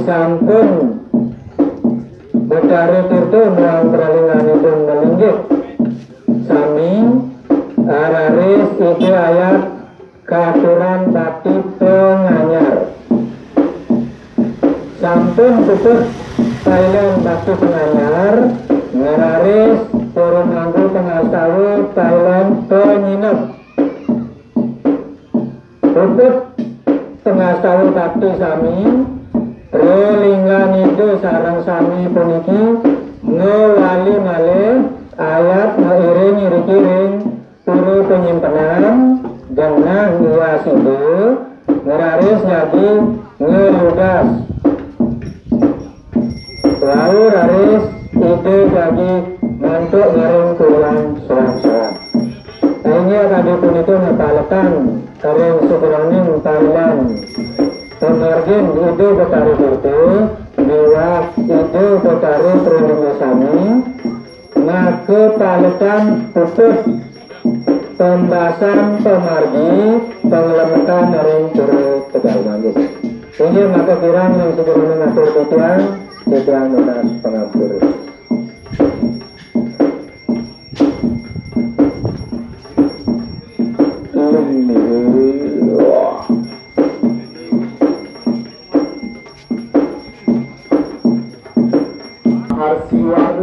sampun betari tirto melang pralinganipun melinggih sami araris ide ayat keaturan bakti penganyar sampun pupus Thailand bakti penganyar ngararis turun nganggo tengah tahu Thailand penyinep pupus tengah tahu bakti sami relinggan itu sarang sami puniki ngewali malih ayat ngeiring irikiring turu penyimpanan dengan ngiaside ngeraris jadi ngeludas lalu raris ide jadi mantuk ngering tulang selang-selang ini tadi pun itu ngepalekan kering seberangin Thailand pemargin ide betari itu diwak ide betari terlima sami maka palekan pupus pembahasan pemargi pengelemkan dari turut tegal magis ini maka kirang yang sebelumnya ngatur titian lunas pengampur Arsiwan